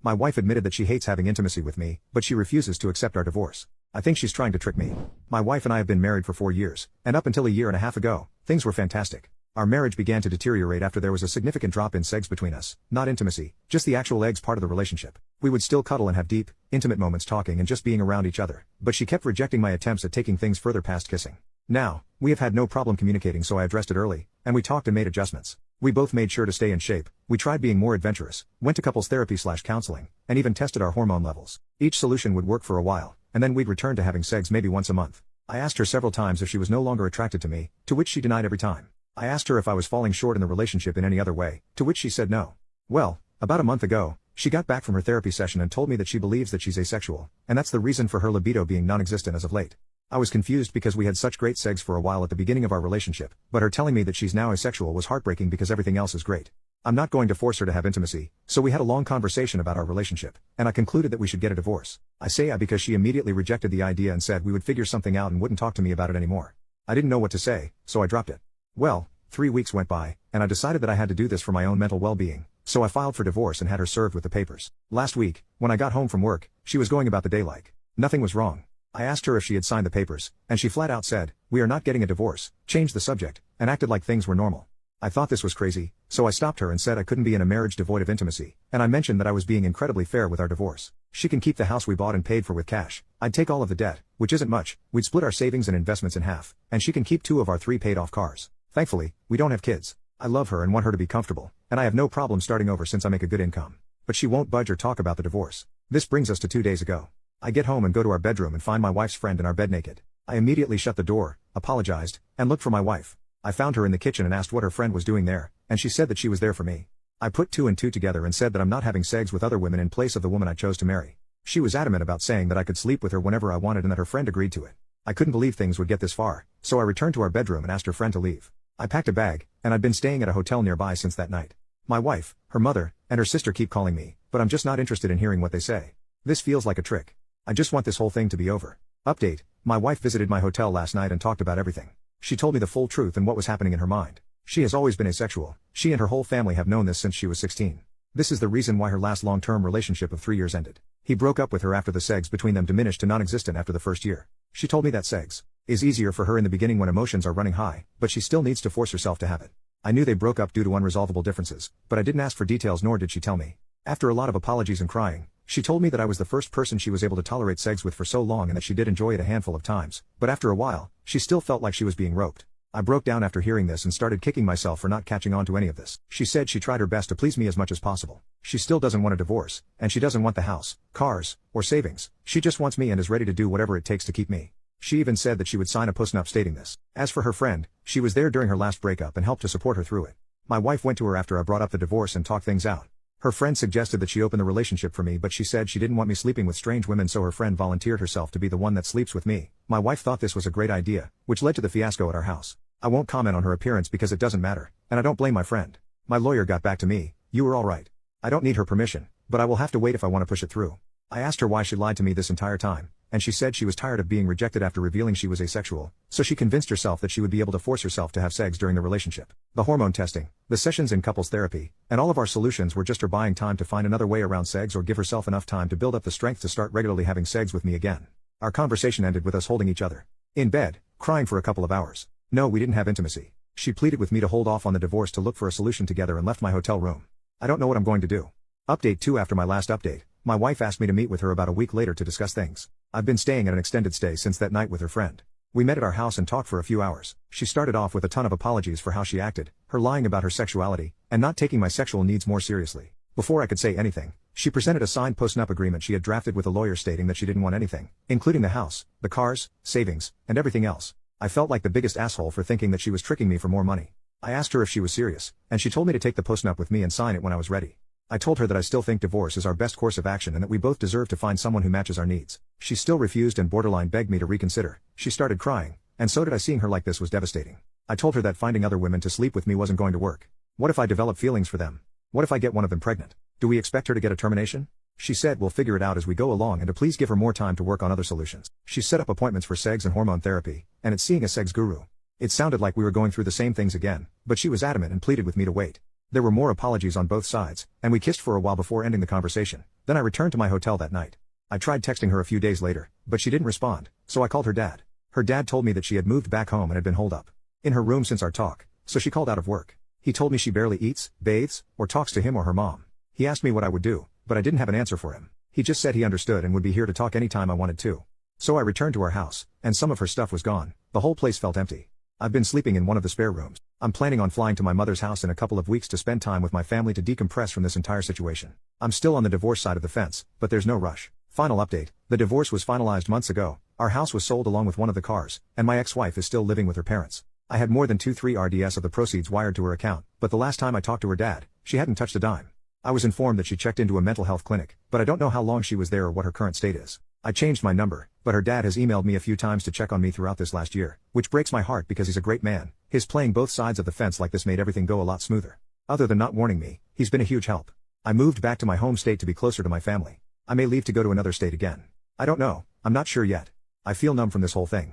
My wife admitted that she hates having intimacy with me, but she refuses to accept our divorce. I think she's trying to trick me. My wife and I have been married for 4 years, and up until a year and a half ago, things were fantastic. Our marriage began to deteriorate after there was a significant drop in sex between us, not intimacy, just the actual eggs part of the relationship. We would still cuddle and have deep, intimate moments talking and just being around each other, but she kept rejecting my attempts at taking things further past kissing. Now, we have had no problem communicating, so I addressed it early, and we talked and made adjustments. We both made sure to stay in shape, we tried being more adventurous, went to couples therapy/counseling, and even tested our hormone levels. Each solution would work for a while, and then we'd return to having sex maybe once a month. I asked her several times if she was no longer attracted to me, to which she denied every time. I asked her if I was falling short in the relationship in any other way, to which she said no. Well, about a month ago, she got back from her therapy session and told me that she believes that she's asexual, and that's the reason for her libido being non-existent as of late. I was confused because we had such great sex for a while at the beginning of our relationship, but her telling me that she's now asexual was heartbreaking because everything else is great. I'm not going to force her to have intimacy, so we had a long conversation about our relationship, and I concluded that we should get a divorce. I say because she immediately rejected the idea and said we would figure something out and wouldn't talk to me about it anymore. I didn't know what to say, so I dropped it. Well, 3 weeks went by, and I decided that I had to do this for my own mental well-being, so I filed for divorce and had her served with the papers. Last week, when I got home from work, she was going about the day like nothing was wrong. I asked her if she had signed the papers, and she flat out said, "We are not getting a divorce," changed the subject, and acted like things were normal. I thought this was crazy, so I stopped her and said I couldn't be in a marriage devoid of intimacy, and I mentioned that I was being incredibly fair with our divorce. She can keep the house we bought and paid for with cash, I'd take all of the debt, which isn't much, we'd split our savings and investments in half, and she can keep 2 of our 3 paid-off cars. Thankfully, we don't have kids. I love her and want her to be comfortable, and I have no problem starting over since I make a good income. But she won't budge or talk about the divorce. This brings us to 2 days ago. I get home and go to our bedroom and find my wife's friend in our bed naked. I immediately shut the door, apologized, and looked for my wife. I found her in the kitchen and asked what her friend was doing there, and she said that she was there for me. I put 2 and 2 together and said that I'm not having sex with other women in place of the woman I chose to marry. She was adamant about saying that I could sleep with her whenever I wanted and that her friend agreed to it. I couldn't believe things would get this far, so I returned to our bedroom and asked her friend to leave. I packed a bag, and I'd been staying at a hotel nearby since that night. My wife, her mother, and her sister keep calling me, but I'm just not interested in hearing what they say. This feels like a trick. I just want this whole thing to be over. Update: my wife visited my hotel last night and talked about everything. She told me the full truth and what was happening in her mind. She has always been asexual. She and her whole family have known this since she was 16. This is the reason why her last long-term relationship of 3 years ended. He broke up with her after the sex between them diminished to non-existent after the first year. She told me that sex is easier for her in the beginning when emotions are running high, but she still needs to force herself to have it. I knew they broke up due to unresolvable differences, but I didn't ask for details nor did she tell me. After a lot of apologies and crying, she told me that I was the first person she was able to tolerate sex with for so long and that she did enjoy it a handful of times, but after a while, she still felt like she was being roped. I broke down after hearing this and started kicking myself for not catching on to any of this. She said she tried her best to please me as much as possible. She still doesn't want a divorce, and she doesn't want the house, cars, or savings. She just wants me and is ready to do whatever it takes to keep me. She even said that she would sign a postnup stating this. As for her friend, she was there during her last breakup and helped to support her through it. My wife went to her after I brought up the divorce and talked things out. Her friend suggested that she open the relationship for me, but she said she didn't want me sleeping with strange women, so her friend volunteered herself to be the one that sleeps with me. My wife thought this was a great idea, which led to the fiasco at our house. I won't comment on her appearance because it doesn't matter, and I don't blame my friend. My lawyer got back to me, "You were all right. I don't need her permission, but I will have to wait if I want to push it through." I asked her why she lied to me this entire time, and she said she was tired of being rejected after revealing she was asexual, so she convinced herself that she would be able to force herself to have sex during the relationship. The hormone testing, the sessions in couples therapy, and all of our solutions were just her buying time to find another way around sex or give herself enough time to build up the strength to start regularly having sex with me again. Our conversation ended with us holding each other in bed, crying for a couple of hours. No, we didn't have intimacy. She pleaded with me to hold off on the divorce to look for a solution together and left my hotel room. I don't know what I'm going to do. Update 2: after my last update, my wife asked me to meet with her about a week later to discuss things. I've been staying at an extended stay since that night with her friend. We met at our house and talked for a few hours. She started off with a ton of apologies for how she acted, her lying about her sexuality, and not taking my sexual needs more seriously. Before I could say anything, she presented a signed postnup agreement she had drafted with a lawyer stating that she didn't want anything, including the house, the cars, savings, and everything else. I felt like the biggest asshole for thinking that she was tricking me for more money. I asked her if she was serious, and she told me to take the postnup with me and sign it when I was ready. I told her that I still think divorce is our best course of action and that we both deserve to find someone who matches our needs. She still refused and borderline begged me to reconsider. She started crying, and so did I. Seeing her like this was devastating. I told her that finding other women to sleep with me wasn't going to work. What if I develop feelings for them? What if I get one of them pregnant? Do we expect her to get a termination? She said we'll figure it out as we go along and to please give her more time to work on other solutions. She set up appointments for sex and hormone therapy, and it's seeing a sex guru. It sounded like we were going through the same things again, but she was adamant and pleaded with me to wait. There were more apologies on both sides, and we kissed for a while before ending the conversation. Then I returned to my hotel that night. I tried texting her a few days later, but she didn't respond, so I called her dad. Her dad told me that she had moved back home and had been holed up in her room since our talk, so she called out of work. He told me she barely eats, bathes, or talks to him or her mom. He asked me what I would do, but I didn't have an answer for him. He just said he understood and would be here to talk anytime I wanted to. So I returned to our house, and some of her stuff was gone. The whole place felt empty. I've been sleeping in one of the spare rooms. I'm planning on flying to my mother's house in a couple of weeks to spend time with my family to decompress from this entire situation. I'm still on the divorce side of the fence, but there's no rush. Final update: the divorce was finalized months ago, our house was sold along with one of the cars, and my ex-wife is still living with her parents. I had more than 2-3 RDS of the proceeds wired to her account, but the last time I talked to her dad, she hadn't touched a dime. I was informed that she checked into a mental health clinic, but I don't know how long she was there or what her current state is. I changed my number, but her dad has emailed me a few times to check on me throughout this last year, which breaks my heart because he's a great man. His playing both sides of the fence like this made everything go a lot smoother. Other than not warning me, he's been a huge help. I moved back to my home state to be closer to my family. I may leave to go to another state again. I don't know, I'm not sure yet. I feel numb from this whole thing.